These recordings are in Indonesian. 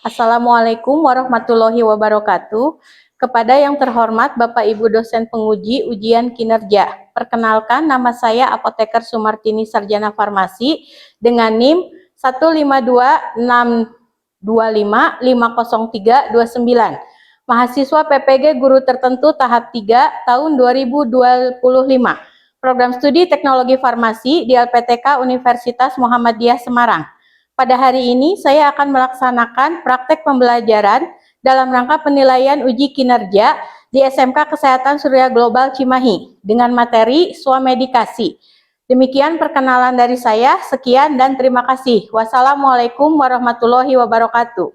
Assalamualaikum warahmatullahi wabarakatuh. Kepada yang terhormat Bapak Ibu dosen penguji ujian kinerja. Perkenalkan, nama saya Apoteker Sumartini Sarjana Farmasi dengan NIM 15262550329. Mahasiswa PPG Guru Tertentu tahap 3 tahun 2025. Program Studi Teknologi Farmasi di LPTK Universitas Muhammadiyah Semarang. Pada hari ini saya akan melaksanakan praktek pembelajaran dalam rangka penilaian uji kinerja di SMK Kesehatan Surya Global Cimahi dengan materi swamedikasi. Demikian perkenalan dari saya, sekian dan terima kasih. Wassalamualaikum warahmatullahi wabarakatuh.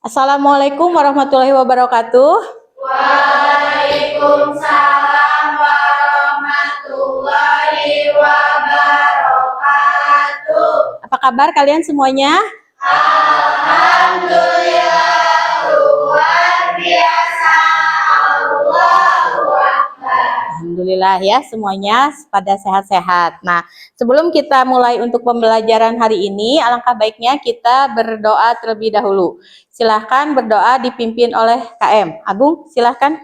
Assalamualaikum warahmatullahi wabarakatuh. Waalaikumsalam warahmatullahi wabarakatuh. Apa kabar kalian semuanya? Alhamdulillah, luar biasa. Allahu Akbar. Alhamdulillah ya semuanya pada sehat-sehat. Nah, sebelum kita mulai untuk pembelajaran hari ini, alangkah baiknya kita berdoa terlebih dahulu. Silahkan berdoa dipimpin oleh KM. Agung, silahkan.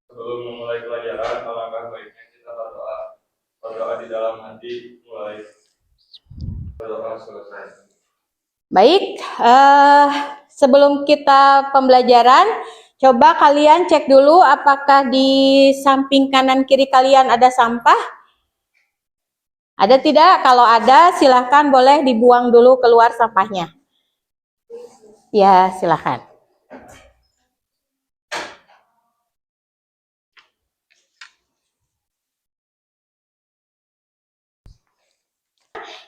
Sebelum memulai pelajaran, alangkah baiknya kita berdoa. Berdoa di dalam hati, mulai berdoa selesai. Baik, sebelum kita pembelajaran, coba kalian cek dulu apakah di samping kanan kiri kalian ada sampah? Ada tidak? Kalau ada, silahkan boleh dibuang dulu keluar sampahnya. Ya, silahkan.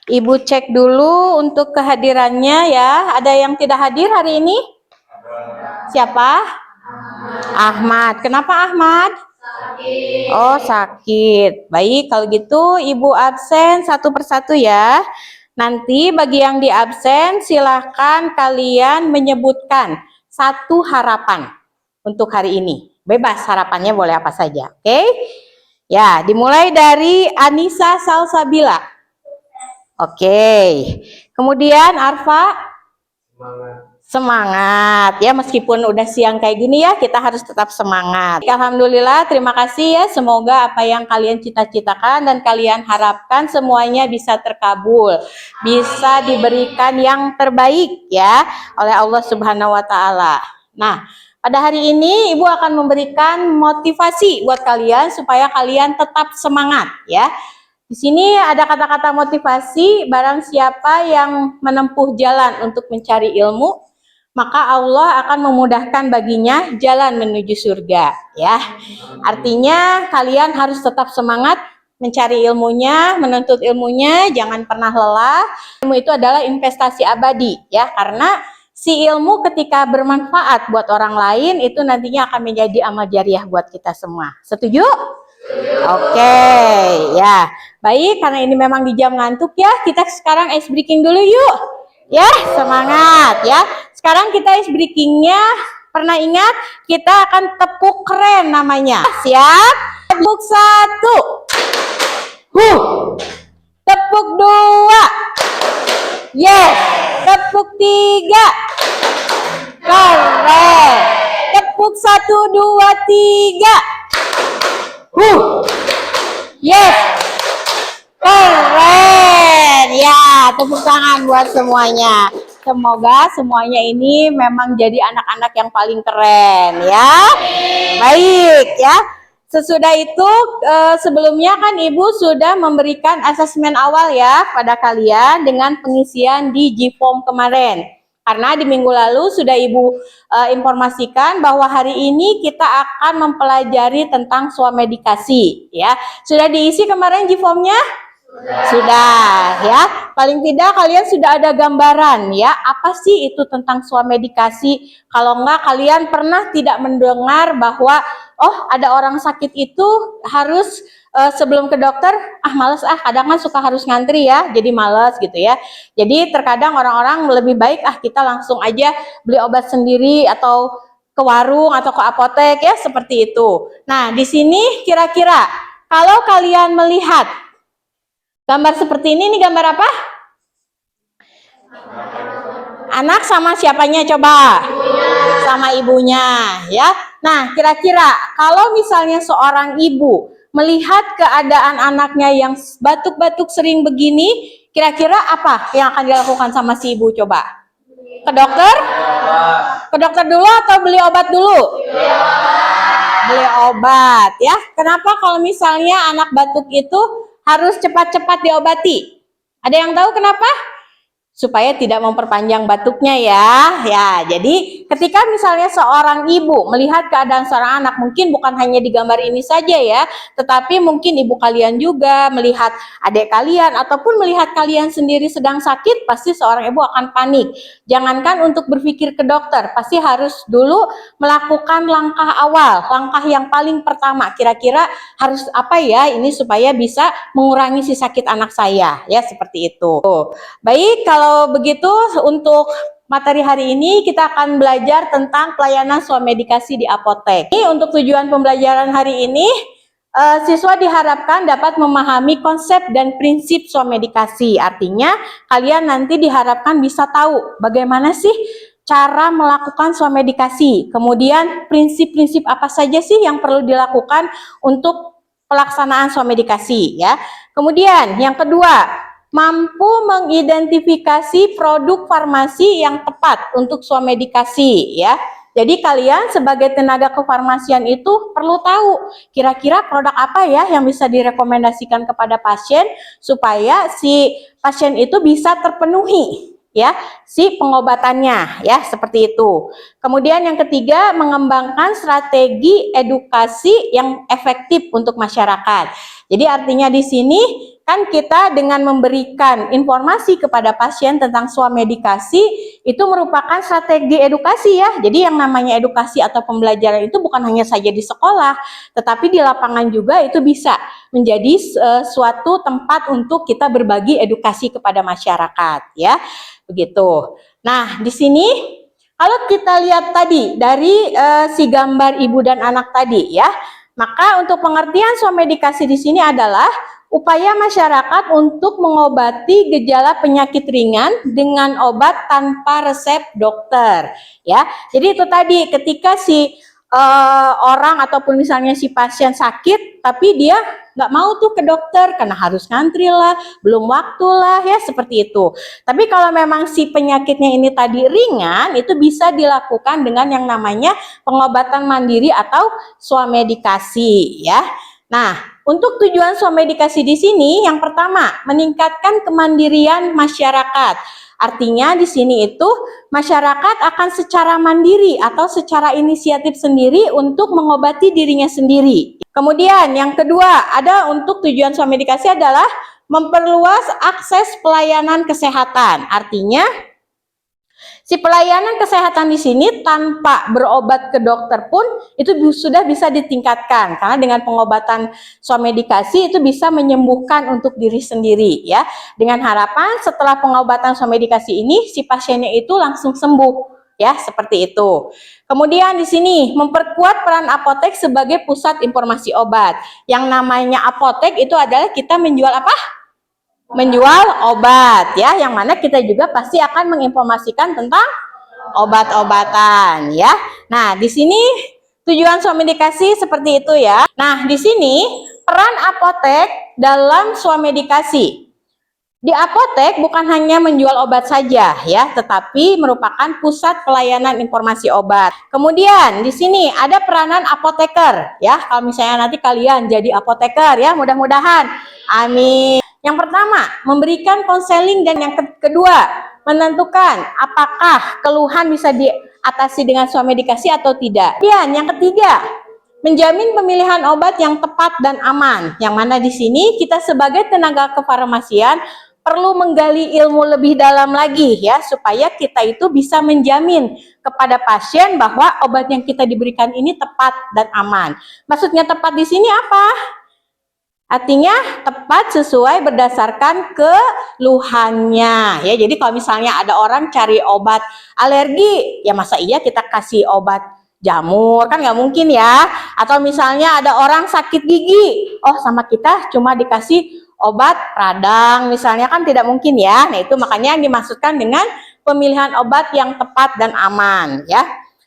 Ibu cek dulu untuk kehadirannya ya. Ada yang tidak hadir hari ini? Siapa? Ahmad. Kenapa Ahmad? Sakit. Oh, sakit. Baik, kalau gitu Ibu absen satu persatu ya. Nanti bagi yang di absen silahkan kalian menyebutkan satu harapan untuk hari ini. Bebas harapannya boleh apa saja, oke? Ya, dimulai dari Anissa Salsabila. Oke. Kemudian Arfa? Semangat ya, meskipun udah siang kayak gini ya, kita harus tetap semangat. Alhamdulillah, terima kasih ya. Semoga apa yang kalian cita-citakan dan kalian harapkan semuanya bisa terkabul, bisa diberikan yang terbaik ya oleh Allah Subhanahu wa taala. Nah, pada hari ini Ibu akan memberikan motivasi buat kalian supaya kalian tetap semangat ya. Di sini ada kata-kata motivasi, barang siapa yang menempuh jalan untuk mencari ilmu, maka Allah akan memudahkan baginya jalan menuju surga, ya. Artinya kalian harus tetap semangat mencari ilmunya, menuntut ilmunya, jangan pernah lelah. Ilmu itu adalah investasi abadi, ya, karena si ilmu ketika bermanfaat buat orang lain itu nantinya akan menjadi amal jariah buat kita semua. Setuju? Oke, ya. Baik, karena ini memang di jam ngantuk ya, kita sekarang ice breaking dulu yuk. Ya, semangat ya. Sekarang kita ice breakingnya, pernah ingat? Kita akan tepuk keren namanya. Siap? Tepuk 1. Tepuk 2. Yes. Tepuk 3. Keren. Tepuk 1, 2, 3. Yes. Keren. Ya, tepuk tangan buat semuanya. Semoga semuanya ini memang jadi anak-anak yang paling keren ya. Baik ya. Sesudah itu sebelumnya kan Ibu sudah memberikan asesmen awal ya pada kalian dengan pengisian di G-Form kemarin. Karena di minggu lalu sudah Ibu informasikan bahwa hari ini kita akan mempelajari tentang swamedikasi ya. Sudah diisi kemarin G-Form-nya? Sudah ya. Paling tidak kalian sudah ada gambaran ya, apa sih itu tentang swamedikasi? Kalau enggak kalian pernah tidak mendengar bahwa oh ada orang sakit itu harus sebelum ke dokter, males kadang kan suka harus ngantri ya, jadi males gitu ya. Jadi terkadang orang-orang lebih baik kita langsung aja beli obat sendiri atau ke warung atau ke apotek ya, seperti itu. Nah, di sini kira-kira kalau kalian melihat gambar seperti ini gambar apa? Anak sama siapanya coba? Sama ibunya, ya. Nah, kira-kira kalau misalnya seorang ibu melihat keadaan anaknya yang batuk-batuk sering begini, kira-kira apa yang akan dilakukan sama si ibu coba? Ke dokter? Ke dokter dulu atau beli obat dulu? Beli obat, ya. Kenapa kalau misalnya anak batuk itu harus cepat-cepat diobati? Ada yang tahu kenapa? Supaya tidak memperpanjang batuknya ya. Ya, jadi ketika misalnya seorang ibu melihat keadaan seorang anak, mungkin bukan hanya di gambar ini saja ya, tetapi mungkin ibu kalian juga melihat adik kalian ataupun melihat kalian sendiri sedang sakit, pasti seorang ibu akan panik. Jangankan untuk berpikir ke dokter, pasti harus dulu melakukan langkah awal, langkah yang paling pertama. Kira-kira harus apa ya ini supaya bisa mengurangi si sakit anak saya, ya seperti itu. Baik, kalau begitu untuk materi hari ini kita akan belajar tentang pelayanan swamedikasi di apotek. Ini untuk tujuan pembelajaran hari ini, siswa diharapkan dapat memahami konsep dan prinsip swamedikasi. Artinya kalian nanti diharapkan bisa tahu bagaimana sih cara melakukan swamedikasi. Kemudian prinsip-prinsip apa saja sih yang perlu dilakukan untuk pelaksanaan swamedikasi ya. Kemudian yang kedua, mampu mengidentifikasi produk farmasi yang tepat untuk swamedikasi ya. Jadi kalian sebagai tenaga kefarmasian itu perlu tahu kira-kira produk apa ya yang bisa direkomendasikan kepada pasien supaya si pasien itu bisa terpenuhi ya si pengobatannya ya, seperti itu. Kemudian yang ketiga, mengembangkan strategi edukasi yang efektif untuk masyarakat. Jadi artinya di sini kan kita dengan memberikan informasi kepada pasien tentang swamedikasi itu merupakan strategi edukasi ya. Jadi yang namanya edukasi atau pembelajaran itu bukan hanya saja di sekolah, tetapi di lapangan juga itu bisa menjadi suatu tempat untuk kita berbagi edukasi kepada masyarakat ya. Begitu. Nah, di sini kalau kita lihat tadi dari si gambar ibu dan anak tadi ya, maka untuk pengertian swamedikasi di sini adalah upaya masyarakat untuk mengobati gejala penyakit ringan dengan obat tanpa resep dokter ya. Jadi itu tadi ketika si orang ataupun misalnya si pasien sakit tapi dia nggak mau tuh ke dokter karena harus ngantri lah, belum waktu lah ya, seperti itu. Tapi kalau memang si penyakitnya ini tadi ringan, itu bisa dilakukan dengan yang namanya pengobatan mandiri atau swamedikasi ya. Nah, untuk tujuan swamedikasi di sini yang pertama, meningkatkan kemandirian masyarakat. Artinya di sini itu masyarakat akan secara mandiri atau secara inisiatif sendiri untuk mengobati dirinya sendiri. Kemudian yang kedua, ada untuk tujuan swamedikasi adalah memperluas akses pelayanan kesehatan. Artinya si pelayanan kesehatan di sini tanpa berobat ke dokter pun itu sudah bisa ditingkatkan karena dengan pengobatan swamedikasi itu bisa menyembuhkan untuk diri sendiri ya. Dengan harapan setelah pengobatan swamedikasi ini si pasiennya itu langsung sembuh ya, seperti itu. Kemudian di sini memperkuat peran apotek sebagai pusat informasi obat. Yang namanya apotek itu adalah kita menjual apa? Menjual obat ya, yang mana kita juga pasti akan menginformasikan tentang obat-obatan ya. Nah, di sini tujuan swamedikasi seperti itu ya. Nah, di sini peran apotek dalam swamedikasi. Di apotek bukan hanya menjual obat saja ya, tetapi merupakan pusat pelayanan informasi obat. Kemudian di sini ada peranan apoteker ya. Kalau misalnya nanti kalian jadi apoteker ya, mudah-mudahan. Amin. Yang pertama, memberikan konseling, dan yang kedua, menentukan apakah keluhan bisa diatasi dengan swamedikasi atau tidak. Dan yang ketiga, menjamin pemilihan obat yang tepat dan aman. Yang mana di sini kita sebagai tenaga kefarmasian perlu menggali ilmu lebih dalam lagi ya, supaya kita itu bisa menjamin kepada pasien bahwa obat yang kita diberikan ini tepat dan aman. Maksudnya tepat di sini apa? Artinya tepat sesuai berdasarkan keluhannya ya. Jadi kalau misalnya ada orang cari obat alergi, ya masa iya kita kasih obat jamur, kan nggak mungkin ya. Atau misalnya ada orang sakit gigi, oh sama kita cuma dikasih obat radang misalnya, kan tidak mungkin ya. Nah itu makanya yang dimaksudkan dengan pemilihan obat yang tepat dan aman ya.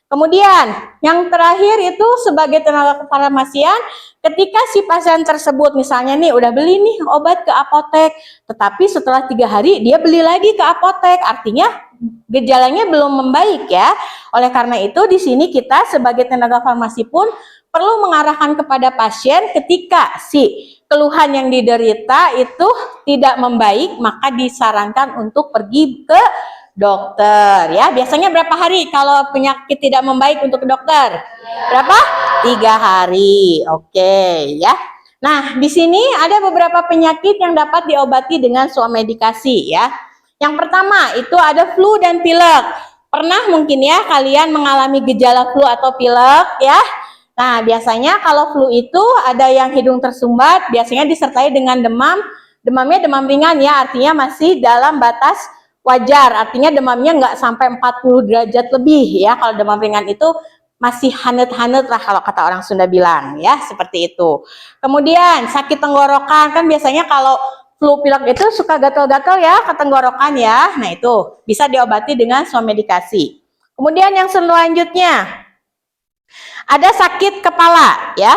Kemudian yang terakhir itu sebagai tenaga kefarmasian, ketika si pasien tersebut misalnya nih udah beli nih obat ke apotek, tetapi setelah 3 hari dia beli lagi ke apotek, artinya gejalanya belum membaik ya. Oleh karena itu di sini kita sebagai tenaga farmasi pun perlu mengarahkan kepada pasien ketika si keluhan yang diderita itu tidak membaik, maka disarankan untuk pergi ke dokter ya. Biasanya berapa hari kalau penyakit tidak membaik untuk ke dokter? Berapa? 3 hari. Oke ya. Nah, di sini ada beberapa penyakit yang dapat diobati dengan swamedikasi ya. Yang pertama itu ada flu dan pilek. Pernah mungkin ya kalian mengalami gejala flu atau pilek ya. Nah, biasanya kalau flu itu ada yang hidung tersumbat, biasanya disertai dengan demam. Demamnya demam ringan ya, artinya masih dalam batas wajar, artinya demamnya nggak sampai 40 derajat lebih ya. Kalau demam ringan itu masih hanet-hanet lah kalau kata orang Sunda bilang ya, seperti itu. Kemudian sakit tenggorokan, kan biasanya kalau flu pilek itu suka gatal-gatal ya ke tenggorokan ya. Nah itu bisa diobati dengan swamedikasi. Kemudian yang selanjutnya ada sakit kepala ya.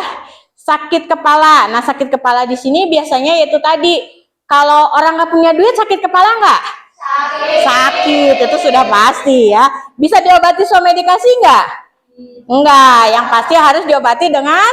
Sakit kepala. Nah sakit kepala di sini biasanya yaitu tadi, kalau orang nggak punya duit sakit kepala nggak? Sakit, itu sudah pasti ya. Bisa diobati swamedikasi enggak? Enggak, yang pasti harus diobati dengan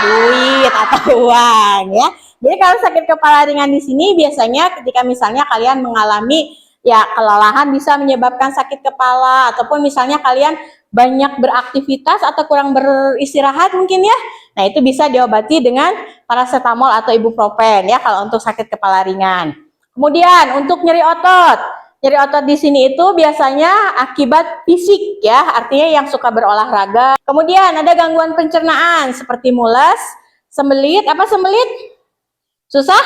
duit atau uang ya. Jadi kalau sakit kepala ringan di sini biasanya ketika misalnya kalian mengalami ya kelelahan bisa menyebabkan sakit kepala, ataupun misalnya kalian banyak beraktivitas atau kurang beristirahat mungkin ya. Nah, itu bisa diobati dengan paracetamol atau ibuprofen ya kalau untuk sakit kepala ringan. Kemudian untuk nyeri otot di sini itu biasanya akibat fisik ya, artinya yang suka berolahraga. Kemudian ada gangguan pencernaan seperti mules, sembelit, apa sembelit? Susah?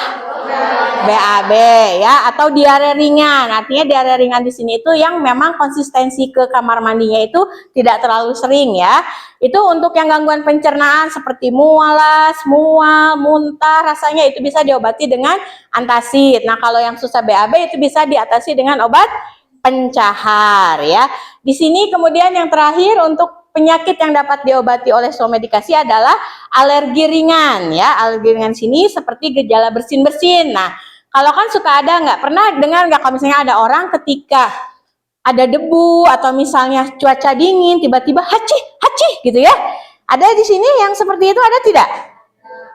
BAB ya, atau diare ringan. Artinya diare ringan di sini itu yang memang konsistensi ke kamar mandinya itu tidak terlalu sering ya. Itu untuk yang gangguan pencernaan seperti mualas, mual, muntah, rasanya itu bisa diobati dengan antacid. Nah, kalau yang susah BAB itu bisa diatasi dengan obat pencahar ya. Di sini kemudian yang terakhir untuk penyakit yang dapat diobati oleh swamedikasi adalah alergi ringan ya. Alergi ringan sini seperti gejala bersin-bersin. Nah, kalau kan suka ada nggak? Pernah dengar nggak kalau misalnya ada orang ketika ada debu atau misalnya cuaca dingin tiba-tiba haci gitu ya? Ada di sini yang seperti itu, ada tidak?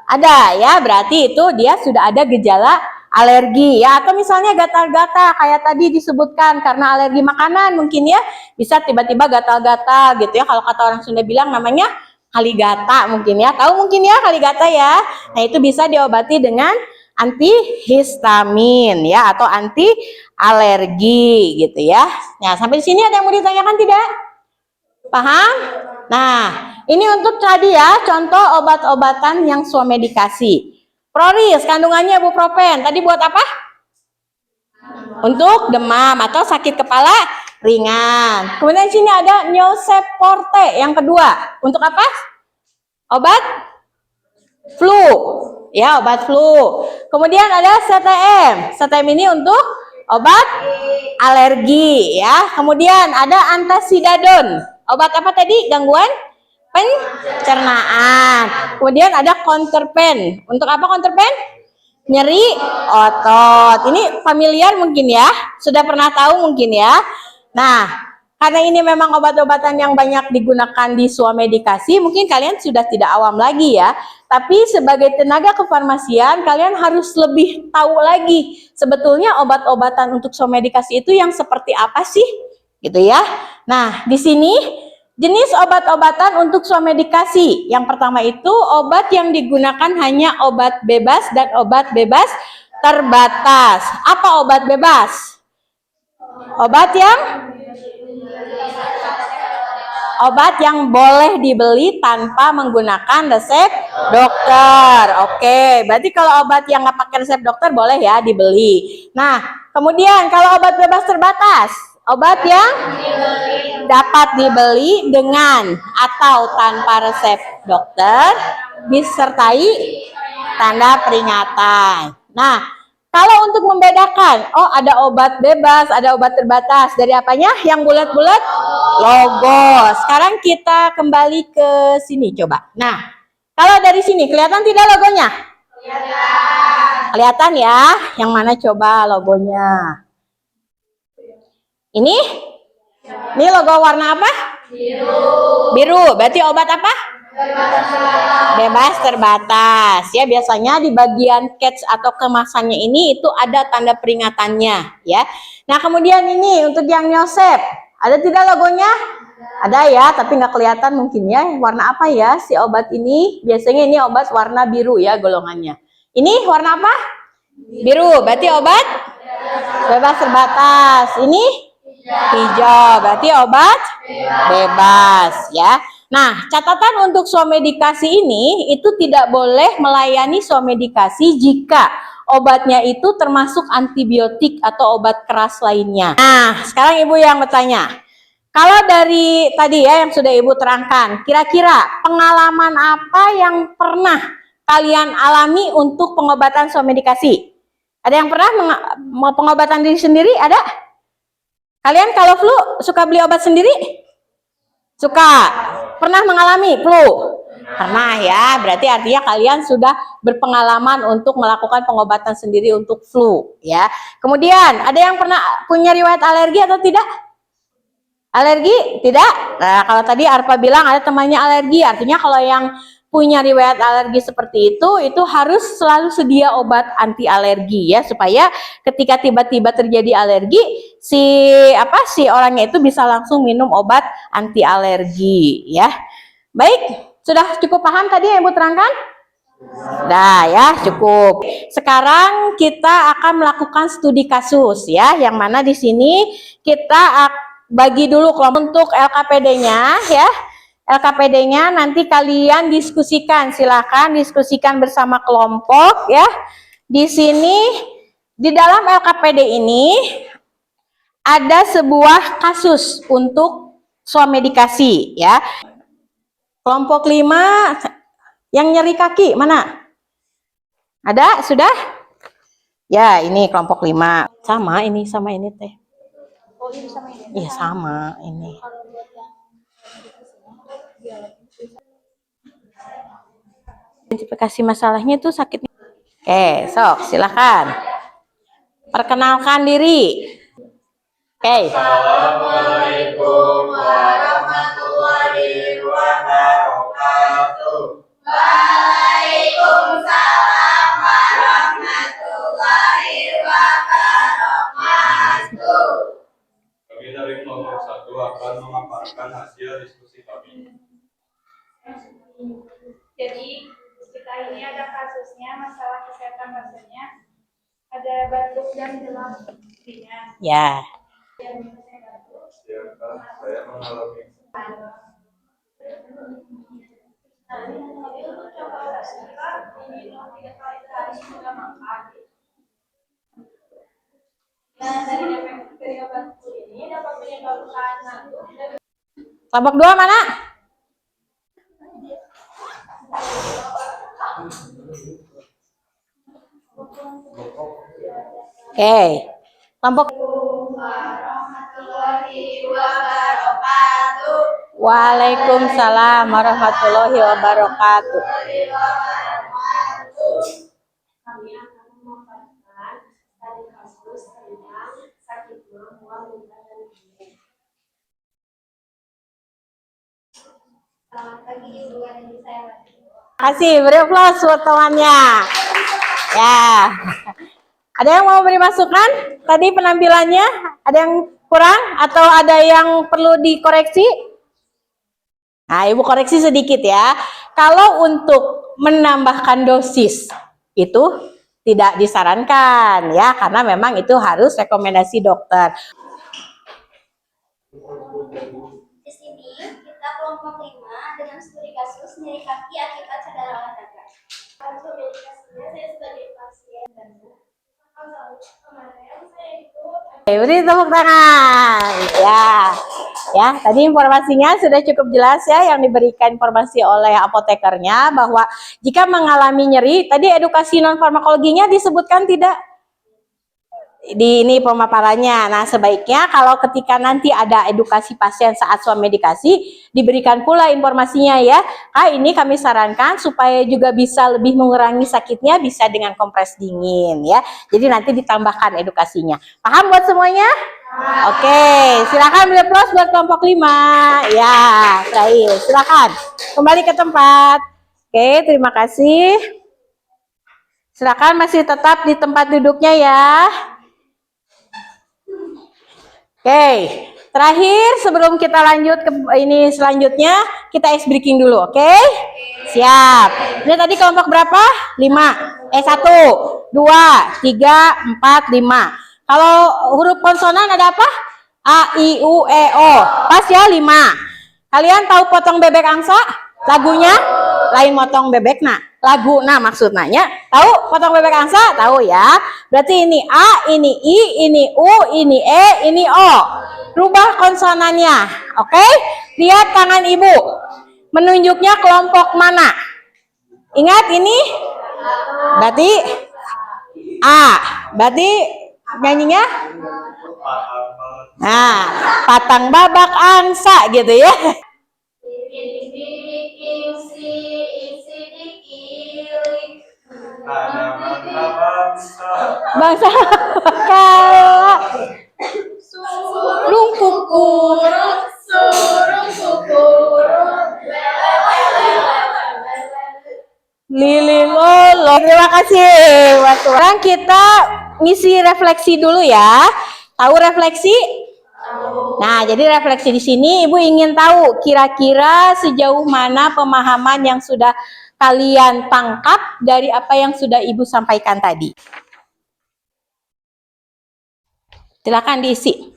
Ada ya, berarti itu dia sudah ada gejala alergi ya, atau misalnya gatal-gatal kayak tadi disebutkan karena alergi makanan mungkin ya, bisa tiba-tiba gatal-gatal gitu ya. Kalau kata orang Sunda bilang namanya kaligata mungkin ya, tahu mungkin ya kaligata ya. Nah itu bisa diobati dengan antihistamin ya atau anti alergi gitu ya. Nah sampai di sini ada yang mau ditanyakan tidak? Paham? Nah ini untuk tadi ya contoh obat-obatan yang swamedikasi. Proris kandungannya ibuprofen. Tadi buat apa? Untuk demam atau sakit kepala ringan. Kemudian sini ada Neoseporte yang kedua. Untuk apa? Obat flu. Ya, obat flu. Kemudian ada CTM. CTM ini untuk obat alergi ya. Kemudian ada antasidadon. Obat apa tadi? Gangguan pencernaan. Kemudian ada counterpen. Untuk apa counterpen? Nyeri otot. Ini familiar mungkin ya, sudah pernah tahu mungkin ya. Nah, karena ini memang obat-obatan yang banyak digunakan di swamedikasi, mungkin kalian sudah tidak awam lagi ya. Tapi sebagai tenaga kefarmasian, kalian harus lebih tahu lagi sebetulnya obat-obatan untuk swamedikasi itu yang seperti apa sih, gitu ya. Nah, di sini jenis obat-obatan untuk swamedikasi. Yang pertama itu obat yang digunakan hanya obat bebas dan obat bebas terbatas. Apa obat bebas? Obat yang boleh dibeli tanpa menggunakan resep dokter. Oke, berarti kalau obat yang nggak pakai resep dokter boleh ya dibeli. Nah, kemudian kalau obat bebas terbatas, obat yang dapat dibeli dengan atau tanpa resep dokter disertai tanda peringatan. Nah, Kalau untuk membedakan, oh ada obat bebas, ada obat terbatas. Dari apanya? Yang bulat-bulat? Logo. Sekarang kita kembali ke sini coba. Nah, kalau dari sini kelihatan tidak logonya? Kelihatan ya. Yang mana coba logonya? Ini? Ini logo warna apa? Biru. Berarti obat apa? Bebas terbatas. Ya, biasanya di bagian catch atau kemasannya ini itu ada tanda peringatannya, ya. Nah, kemudian ini untuk yang Yosep, ada tidak logonya? Ada ya, tapi nggak kelihatan mungkin ya. Warna apa ya si obat ini? Biasanya ini obat warna biru ya golongannya. Ini warna apa? Biru. Berarti obat bebas terbatas. Ini hijau. Berarti obat bebas ya. Nah, catatan untuk swamedikasi ini itu tidak boleh melayani swamedikasi jika obatnya itu termasuk antibiotik atau obat keras lainnya. Nah, sekarang Ibu yang bertanya. Kalau dari tadi ya yang sudah Ibu terangkan, kira-kira pengalaman apa yang pernah kalian alami untuk pengobatan swamedikasi? Ada yang pernah pengobatan diri sendiri? Ada? Kalian kalau flu suka beli obat sendiri? Suka. Pernah mengalami flu? Pernah ya, berarti artinya kalian sudah berpengalaman untuk melakukan pengobatan sendiri untuk flu ya. Kemudian, ada yang pernah punya riwayat alergi atau tidak? Alergi? Tidak? Nah, kalau tadi Arpa bilang ada temannya alergi, artinya kalau yang punya riwayat alergi seperti itu harus selalu sedia obat anti alergi ya, supaya ketika tiba-tiba terjadi alergi si orangnya itu bisa langsung minum obat anti alergi ya. Baik, sudah cukup paham tadi yang Ibu terangkan? Nah ya, cukup. Sekarang kita akan melakukan studi kasus ya, yang mana di sini kita bagi dulu kelompok untuk LKPD-nya ya. LKPD-nya nanti kalian diskusikan, silakan diskusikan bersama kelompok ya. Di sini di dalam LKPD ini ada sebuah kasus untuk swamedikasi ya. Kelompok 5 yang nyeri kaki mana? Ada? Sudah? Ya, ini kelompok 5. Sama ini teh. Oh, ini sama ini. Iya, sama ini. Identifikasi masalahnya itu sakit. Oke, sok silakan. Perkenalkan diri. Oke. Assalamualaikum warahmatullahi wabarakatuh. Waalaikumsalam warahmatullahi wabarakatuh. Kami dari kelompok 1 akan memaparkan hasil diskusi kami. Jadi kita ini ada kasusnya masalah kesehatan pasiennya, ada batuk dan demam ringan. Ya. Silakan, saya mengalami. Jadi untuk contoh kita minum 3 kali sehari juga makan. Nah, dari efek dari obat ini dapat menyebabkan jantung dan Kelompok 2 mana? Oke. Kelompok Warahmatullahi wabarakatuh. Waalaikumsalam warahmatullahi wabarakatuh. kami akan memaparkan tadi kasus tentang sakit mual, muntah dan diare. Selamat pagi Ibu dan Ibu saya. Kasih beri aplaus buat temannya. Ya. Ada yang mau beri masukan? Tadi penampilannya ada yang kurang atau ada yang perlu dikoreksi? Nah, Ibu koreksi sedikit ya. Kalau untuk menambahkan dosis itu tidak disarankan ya, karena memang itu harus rekomendasi dokter. Di sini kita kelompok 5 dengan studi kasus nyeri kaki akibat cedera olahraga. Untuk medikasinya saya sebagai pasien dan kemarin saya ikut Beri tepuk tangan. Ya, tadi informasinya sudah cukup jelas ya yang diberikan informasi oleh apotekernya bahwa jika mengalami nyeri, tadi edukasi non farmakologinya disebutkan tidak? di ini pemaparannya. Nah, sebaiknya kalau ketika nanti ada edukasi pasien saat suam medikasi, diberikan pula informasinya ya. Ini kami sarankan supaya juga bisa lebih mengurangi sakitnya, bisa dengan kompres dingin ya. Jadi nanti ditambahkan edukasinya. Paham buat semuanya? Oke, silakan beli plus buat kelompok 5. Ya, baik. Silakan kembali ke tempat. Oke, terima kasih. Silakan masih tetap di tempat duduknya ya. Oke, terakhir sebelum kita lanjut ke ini selanjutnya, kita ice breaking dulu, oke? Siap. Ini tadi kelompok berapa? 5. 1, 2, 3, 4, 5. Kalau huruf konsonan ada apa? A, I, U, E, O. Pas ya 5. Kalian tahu potong bebek angsa? Lagunya? Lain motong bebek nah. Lagu nah maksudnya. Tahu potong bebek angsa? Tahu ya. Berarti ini A, ini I, ini U, ini E, ini O. Rubah konsonannya. Oke? Lihat tangan ibu. Menunjuknya kelompok mana? Ingat ini? Berarti A. Berarti nyanyinya? Nah, patang babak angsa gitu ya. Bangsa kala lumpuk kurut surung kukurut lili lolo. Terima kasih. Sekarang kita ngisi refleksi dulu ya. Tahu refleksi? Nah, jadi refleksi di sini Ibu ingin tahu kira-kira sejauh mana pemahaman yang sudah kalian tangkap dari apa yang sudah Ibu sampaikan tadi. Silakan diisi.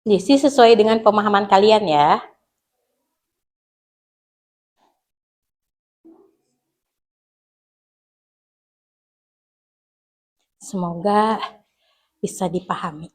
Diisi sesuai dengan pemahaman kalian ya. Semoga bisa dipahami.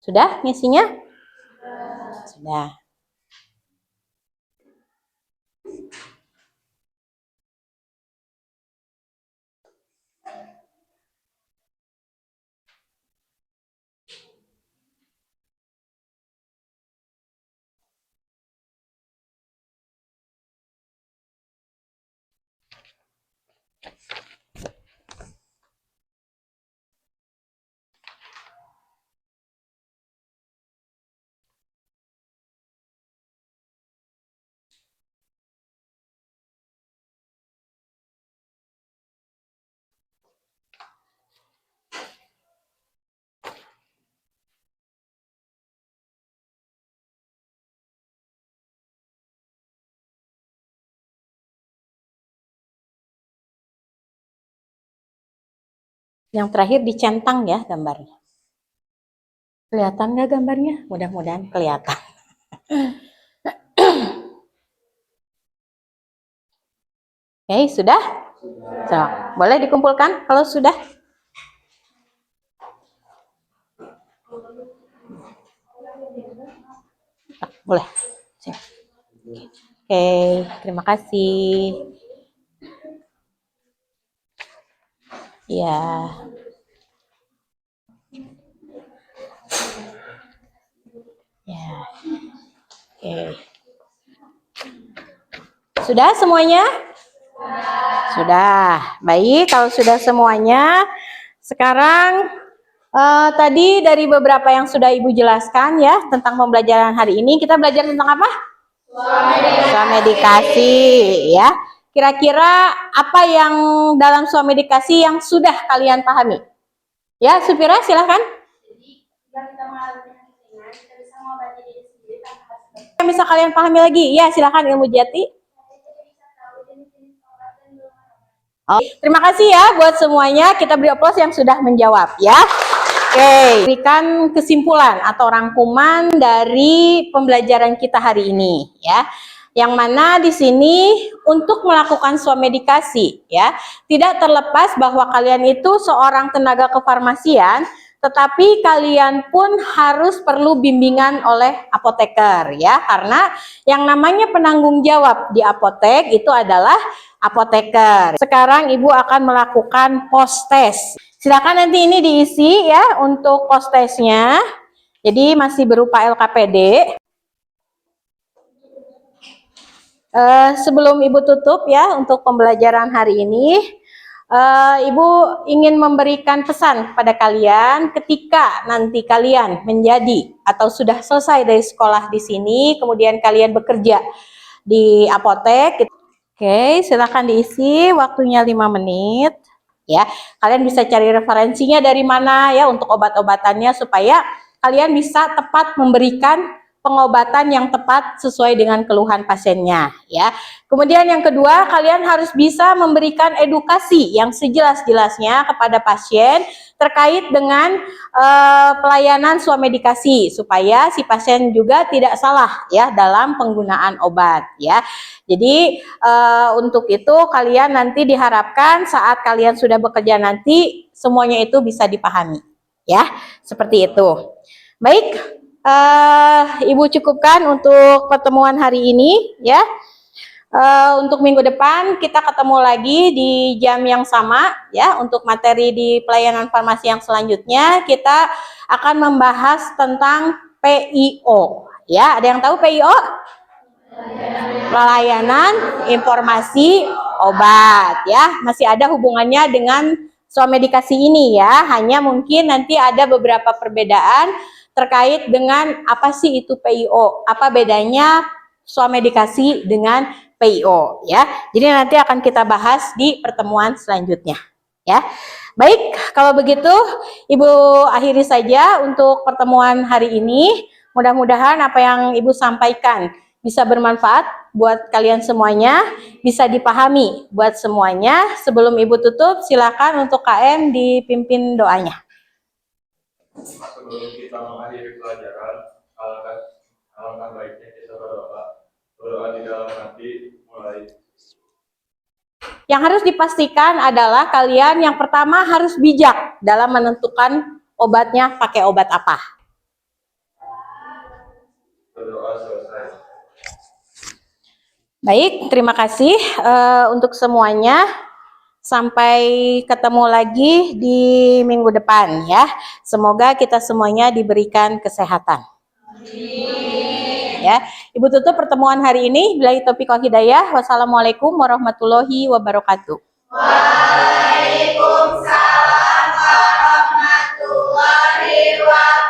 Sudah ngisinya? Sudah. Yang terakhir dicentang ya gambarnya. Kelihatan nggak gambarnya? Mudah-mudahan kelihatan. Oke, sudah? So, boleh dikumpulkan kalau sudah? Boleh. Oke, terima kasih. Ya. Ya. Oke. Sudah semuanya? Sudah. Baik, kalau sudah semuanya, sekarang tadi dari beberapa yang sudah Ibu jelaskan ya tentang pembelajaran hari ini, kita belajar tentang apa? Swamedikasi ya. Kira-kira apa yang dalam swamedikasi yang sudah kalian pahami? Ya, Supira silahkan. Jadi, jika kita mengalami penyakit ringan, kita bisa mengobati diri sendiri tanpa harus dokter. Yang bisa kalian pahami lagi? Ya, silahkan Ilmu Jati. Oh, terima kasih ya buat semuanya. Kita beri aplaus yang sudah menjawab ya. Oke, berikan kesimpulan atau rangkuman dari pembelajaran kita hari ini ya. Yang mana di sini untuk melakukan swamedikasi ya, tidak terlepas bahwa kalian itu seorang tenaga kefarmasian, tetapi kalian pun harus perlu bimbingan oleh apoteker ya, karena yang namanya penanggung jawab di apotek itu adalah apoteker. Sekarang Ibu akan melakukan post test. Silakan nanti ini diisi ya untuk post testnya. Jadi masih berupa LKPD. Sebelum Ibu tutup ya untuk pembelajaran hari ini, Ibu ingin memberikan pesan pada kalian ketika nanti kalian menjadi atau sudah selesai dari sekolah di sini, kemudian kalian bekerja di apotek. Oke, silakan diisi, waktunya 5 menit. Ya, kalian bisa cari referensinya dari mana ya untuk obat-obatannya supaya kalian bisa tepat memberikan pengobatan yang tepat sesuai dengan keluhan pasiennya ya. Kemudian yang kedua, kalian harus bisa memberikan edukasi yang sejelas-jelasnya kepada pasien terkait dengan pelayanan swamedikasi supaya si pasien juga tidak salah ya dalam penggunaan obat ya. Jadi untuk itu kalian nanti diharapkan saat kalian sudah bekerja nanti semuanya itu bisa dipahami ya, seperti itu. Baik. Ibu cukupkan untuk pertemuan hari ini ya. Untuk minggu depan kita ketemu lagi di jam yang sama ya. Untuk materi di pelayanan farmasi yang selanjutnya kita akan membahas tentang PIO ya. Ada yang tahu PIO? Pelayanan informasi obat ya. Masih ada hubungannya dengan swamedikasi ini ya. Hanya mungkin nanti ada beberapa perbedaan terkait dengan apa sih itu PIO, apa bedanya swamedikasi dengan PIO ya. Jadi nanti akan kita bahas di pertemuan selanjutnya ya. Baik, kalau begitu Ibu akhiri saja untuk pertemuan hari ini. Mudah-mudahan apa yang Ibu sampaikan bisa bermanfaat buat kalian semuanya, bisa dipahami buat semuanya. Sebelum Ibu tutup, silakan untuk KM dipimpin doanya. Sebelum kita mengakhiri pelajaran, alangkah baiknya kita berdoa di dalam hati mulai. Yang harus dipastikan adalah kalian yang pertama harus bijak dalam menentukan obatnya pakai obat apa. Berdoa selesai. Baik, terima kasih untuk semuanya. Sampai ketemu lagi di minggu depan ya. Semoga kita semuanya diberikan kesehatan. Amin. Ya, Ibu tutup pertemuan hari ini. Billahi taufiq wal hidayah. Wassalamualaikum warahmatullahi wabarakatuh. Waalaikumsalam warahmatullahi wabarakatuh.